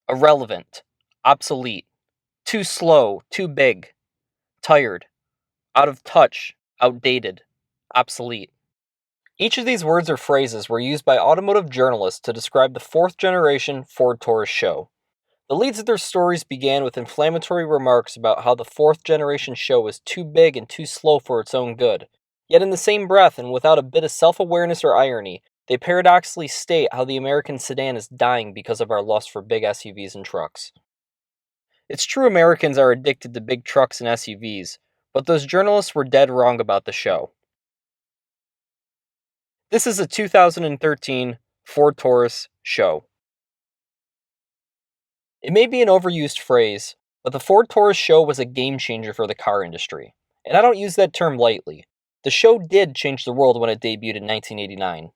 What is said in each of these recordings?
irrelevant, obsolete, too slow, too big, tired, out of touch, outdated, obsolete. Each of these words or phrases were used by automotive journalists to describe the fourth generation Ford Taurus SHO. The leads of their stories began with inflammatory remarks about how the fourth generation SHO was too big and too slow for its own good. Yet in the same breath, and without a bit of self-awareness or irony, they paradoxically state how the American sedan is dying because of our lust for big SUVs and trucks. It's true Americans are addicted to big trucks and SUVs, but those journalists were dead wrong about the SHO. This is a 2013 Ford Taurus SHO. It may be an overused phrase, but the Ford Taurus SHO was a game changer for the car industry. And I don't use that term lightly. The SHO did change the world when it debuted in 1989.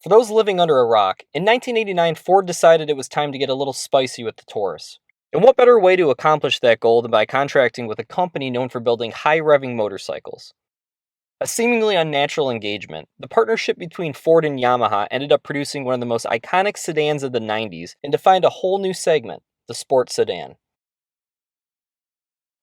For those living under a rock, in 1989 Ford decided it was time to get a little spicy with the Taurus. And what better way to accomplish that goal than by contracting with a company known for building high-revving motorcycles? A seemingly unnatural engagement, the partnership between Ford and Yamaha ended up producing one of the most iconic sedans of the 90s and defined a whole new segment, the sports sedan.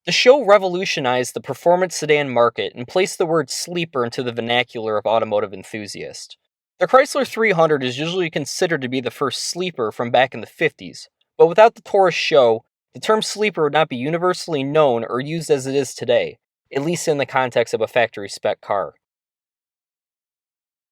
The SHO revolutionized the performance sedan market and placed the word sleeper into the vernacular of automotive enthusiasts. The Chrysler 300 is usually considered to be the first sleeper from back in the 50s, but without the Taurus SHO, the term sleeper would not be universally known or used as it is today, at least in the context of a factory-spec car.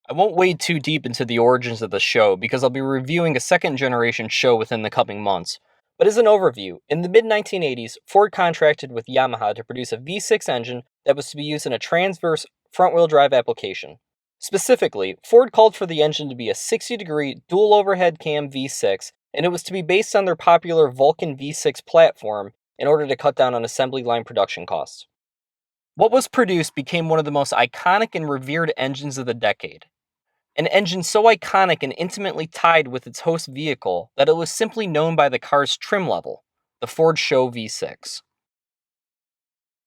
I won't wade too deep into the origins of the SHO because I'll be reviewing a second-generation SHO within the coming months. But as an overview, in the mid-1980s, Ford contracted with Yamaha to produce a V6 engine that was to be used in a transverse front-wheel drive application. Specifically, Ford called for the engine to be a 60-degree dual overhead cam V6, and it was to be based on their popular Vulcan V6 platform in order to cut down on assembly line production costs. What was produced became one of the most iconic and revered engines of the decade. An engine so iconic and intimately tied with its host vehicle that it was simply known by the car's trim level, the Ford SHO V6.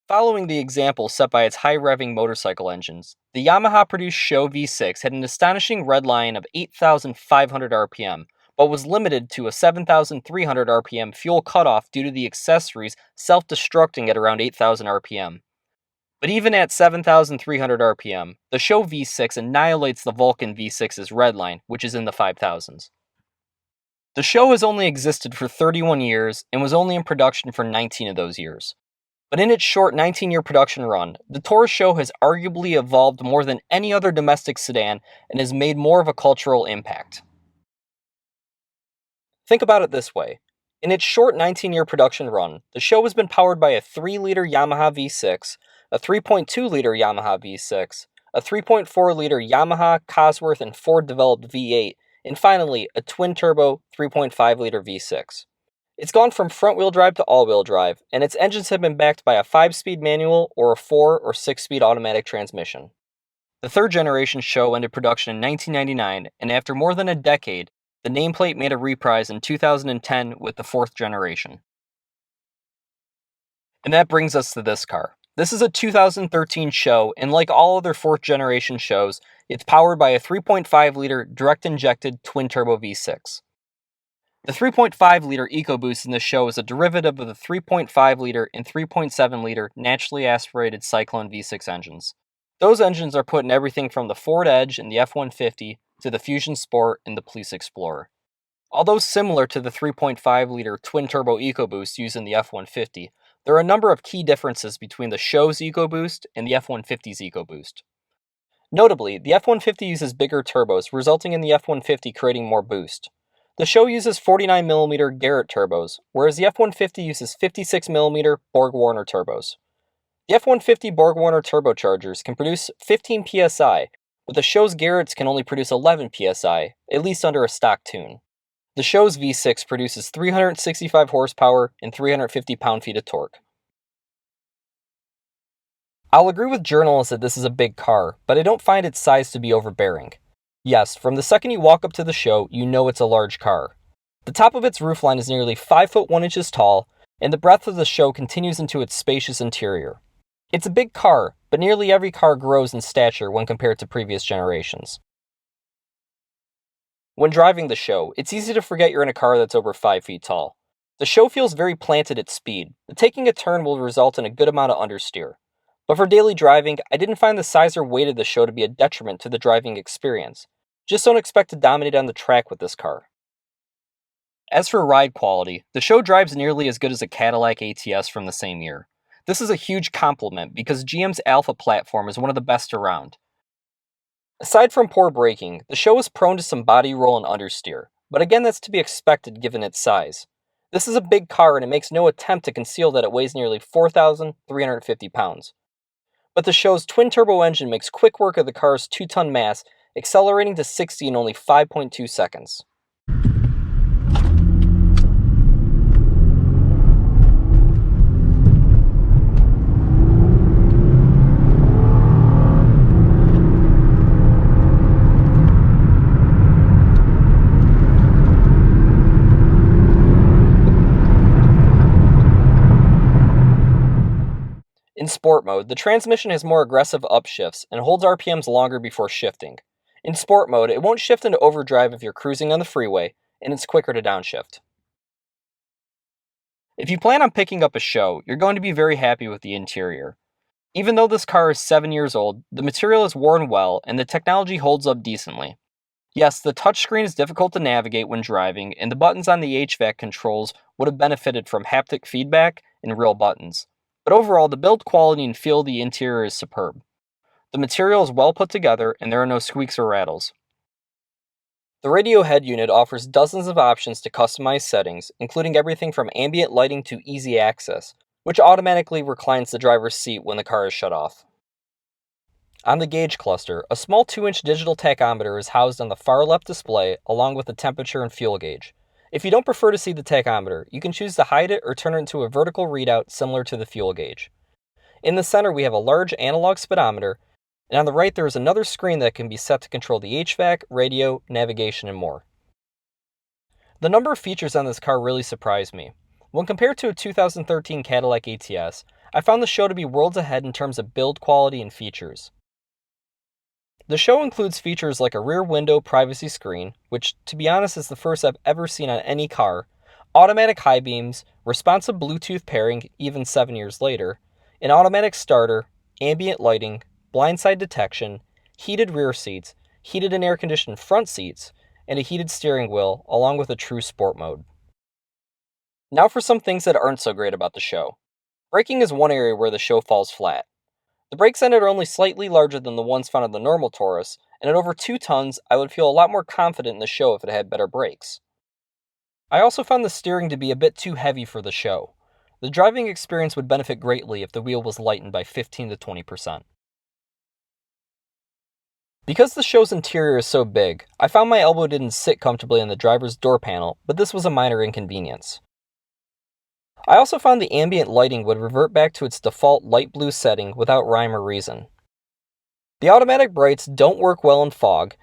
Following the example set by its high-revving motorcycle engines, the Yamaha-produced SHO V6 had an astonishing red line of 8,500 RPM, but was limited to a 7,300 RPM fuel cutoff due to the accessories self-destructing at around 8,000 RPM. But even at 7,300 RPM, the SHO V6 annihilates the Vulcan V6's redline, which is in the 5,000s. The SHO has only existed for 31 years and was only in production for 19 of those years. But in its short 19-year production run, the Taurus SHO has arguably evolved more than any other domestic sedan and has made more of a cultural impact. Think about it this way. In its short 19-year production run, the SHO has been powered by a 3-liter Yamaha V6, a 3.2-liter Yamaha V6, a 3.4-liter Yamaha, Cosworth, and Ford-developed V8, and finally, a twin-turbo 3.5-liter V6. It's gone from front-wheel drive to all-wheel drive, and its engines have been backed by a 5-speed manual or a 4- or 6-speed automatic transmission. The third-generation SHO ended production in 1999, and after more than a decade, the nameplate made a reprise in 2010 with the fourth generation. And that brings us to this car. This is a 2013 SHO, and like all other fourth-generation SHOs, it's powered by a 3.5-liter direct-injected twin-turbo V6. The 3.5-liter EcoBoost in the SHO is a derivative of the 3.5-liter and 3.7-liter naturally aspirated Cyclone V6 engines. Those engines are put in everything from the Ford Edge and the F-150 to the Fusion Sport and the Police Explorer. Although similar to the 3.5-liter twin-turbo EcoBoost used in the F-150, there are a number of key differences between the SHO's EcoBoost and the F-150's EcoBoost. Notably, the F-150 uses bigger turbos, resulting in the F-150 creating more boost. The SHO uses 49mm Garrett turbos, whereas the F-150 uses 56mm Borg-Warner turbos. The F-150 Borg-Warner turbochargers can produce 15 psi, but the SHO's Garretts can only produce 11 psi, at least under a stock tune. The SHO's V6 produces 365 horsepower and 350 pound-feet of torque. I'll agree with journalists that this is a big car, but I don't find its size to be overbearing. Yes, from the second you walk up to the SHO, you know it's a large car. The top of its roofline is nearly 5 foot 1 inches tall, and the breadth of the SHO continues into its spacious interior. It's a big car, but nearly every car grows in stature when compared to previous generations. When driving the SHO, it's easy to forget you're in a car that's over 5 feet tall. The SHO feels very planted at speed, but taking a turn will result in a good amount of understeer. But for daily driving, I didn't find the size or weight of the SHO to be a detriment to the driving experience. Just don't expect to dominate on the track with this car. As for ride quality, the SHO drives nearly as good as a Cadillac ATS from the same year. This is a huge compliment because GM's Alpha platform is one of the best around. Aside from poor braking, the SHO is prone to some body roll and understeer, but again that's to be expected given its size. This is a big car and it makes no attempt to conceal that it weighs nearly 4,350 pounds. But the SHO's twin-turbo engine makes quick work of the car's 2-ton mass, accelerating to 60 in only 5.2 seconds. In sport mode, the transmission has more aggressive upshifts and holds RPMs longer before shifting. In sport mode, it won't shift into overdrive if you're cruising on the freeway, and it's quicker to downshift. If you plan on picking up a SHO, you're going to be very happy with the interior. Even though this car is 7 years old, the material is worn well and the technology holds up decently. Yes, the touchscreen is difficult to navigate when driving, and the buttons on the HVAC controls would have benefited from haptic feedback and real buttons. But overall, the build quality and feel of the interior is superb. The material is well put together, and there are no squeaks or rattles. The radio head unit offers dozens of options to customize settings, including everything from ambient lighting to easy access, which automatically reclines the driver's seat when the car is shut off. On the gauge cluster, a small 2-inch digital tachometer is housed on the far left display along with the temperature and fuel gauge. If you don't prefer to see the tachometer, you can choose to hide it or turn it into a vertical readout similar to the fuel gauge. In the center, we have a large analog speedometer, and on the right there is another screen that can be set to control the HVAC, radio, navigation, and more. The number of features on this car really surprised me. When compared to a 2013 Cadillac ATS, I found the SHO to be worlds ahead in terms of build quality and features. The SHO includes features like a rear window privacy screen, which, to be honest, is the first I've ever seen on any car, automatic high beams, responsive Bluetooth pairing even 7 years later, an automatic starter, ambient lighting, blindside detection, heated rear seats, heated and air-conditioned front seats, and a heated steering wheel, along with a true sport mode. Now for some things that aren't so great about the SHO. Braking is one area where the SHO falls flat. The brakes on it are only slightly larger than the ones found on the normal Taurus, and at over 2 tons, I would feel a lot more confident in the SHO if it had better brakes. I also found the steering to be a bit too heavy for the SHO. The driving experience would benefit greatly if the wheel was lightened by 15 to 20%. Because the SHO's interior is so big, I found my elbow didn't sit comfortably on the driver's door panel, but this was a minor inconvenience. I also found the ambient lighting would revert back to its default light blue setting without rhyme or reason. The automatic brights don't work well in fog,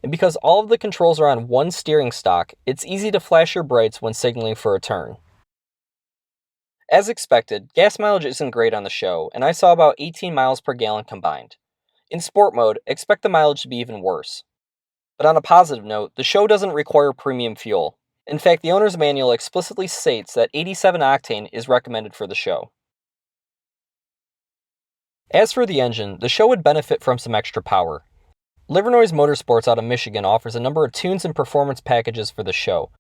and because all of the controls are on one steering stock, it's easy to flash your brights when signaling for a turn. As expected, gas mileage isn't great on the SHO, and I saw about 18 miles per gallon combined. In sport mode, expect the mileage to be even worse. But on a positive note, the SHO doesn't require premium fuel. In fact, the owner's manual explicitly states that 87 octane is recommended for the SHO. As for the engine, the SHO would benefit from some extra power. Livernois Motorsports out of Michigan offers a number of tunes and performance packages for the SHO.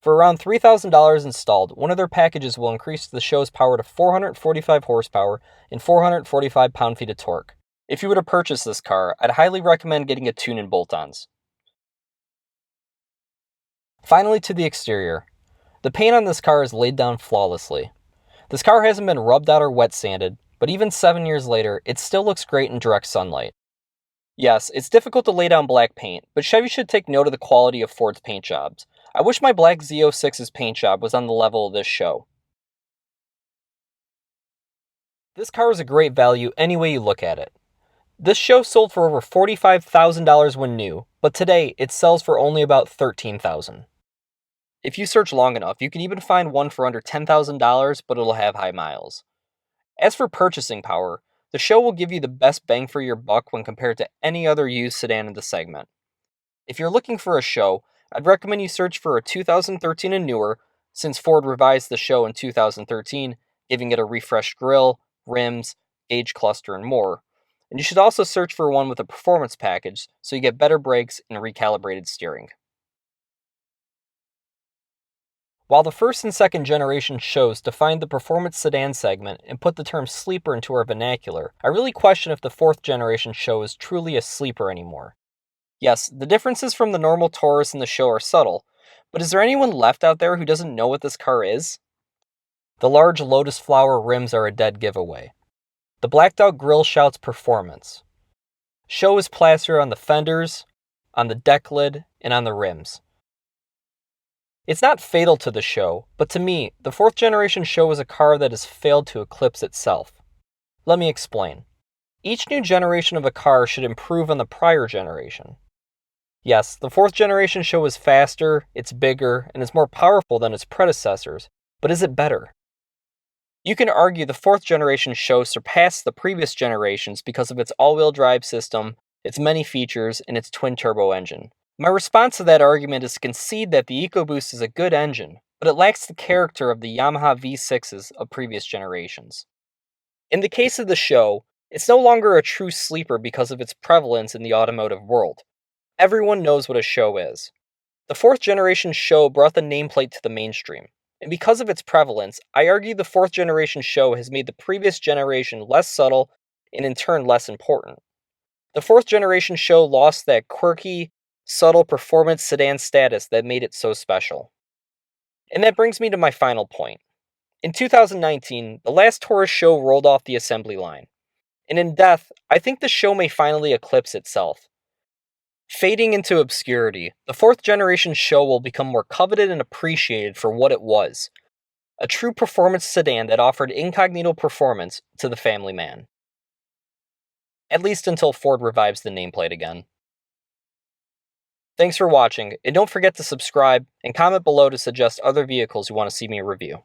For around $3,000 installed, one of their packages will increase the SHO's power to 445 horsepower and 445 pound-feet of torque. If you were to purchase this car, I'd highly recommend getting a tune and bolt-ons. Finally, to the exterior. The paint on this car is laid down flawlessly. This car hasn't been rubbed out or wet sanded, but even 7 years later, it still looks great in direct sunlight. Yes, it's difficult to lay down black paint, but Chevy should take note of the quality of Ford's paint jobs. I wish my black Z06's paint job was on the level of this SHO. This car is a great value any way you look at it. This SHO sold for over $45,000 when new, but today it sells for only about $13,000. If you search long enough, you can even find one for under $10,000, but it'll have high miles. As for purchasing power, the SHO will give you the best bang for your buck when compared to any other used sedan in the segment. If you're looking for a SHO, I'd recommend you search for a 2013 and newer, since Ford revised the SHO in 2013, giving it a refreshed grille, rims, gauge cluster, and more. And you should also search for one with a performance package, so you get better brakes and recalibrated steering. While the first and second generation SHOs defined the performance sedan segment and put the term sleeper into our vernacular, I really question if the fourth generation SHO is truly a sleeper anymore. Yes, the differences from the normal Taurus and the SHO are subtle, but is there anyone left out there who doesn't know what this car is? The large lotus flower rims are a dead giveaway. The blacked out grille shouts performance. SHO is plastered on the fenders, on the deck lid, and on the rims. It's not fatal to the SHO, but to me, the fourth generation SHO is a car that has failed to eclipse itself. Let me explain. Each new generation of a car should improve on the prior generation. Yes, the fourth generation SHO is faster, it's bigger, and it's more powerful than its predecessors, but is it better? You can argue the fourth generation SHO surpassed the previous generations because of its all-wheel drive system, its many features, and its twin-turbo engine. My response to that argument is to concede that the EcoBoost is a good engine, but it lacks the character of the Yamaha V6s of previous generations. In the case of the SHO, it's no longer a true sleeper because of its prevalence in the automotive world. Everyone knows what a SHO is. The fourth generation SHO brought the nameplate to the mainstream, and because of its prevalence, I argue the fourth generation SHO has made the previous generation less subtle and in turn less important. The fourth generation SHO lost that quirky, subtle performance sedan status that made it so special. And that brings me to my final point. In 2019, the last Taurus SHO rolled off the assembly line. And in death, I think the SHO may finally eclipse itself. Fading into obscurity, the fourth generation SHO will become more coveted and appreciated for what it was. A true performance sedan that offered incognito performance to the family man. At least until Ford revives the nameplate again. Thanks for watching, and don't forget to subscribe and comment below to suggest other vehicles you want to see me review.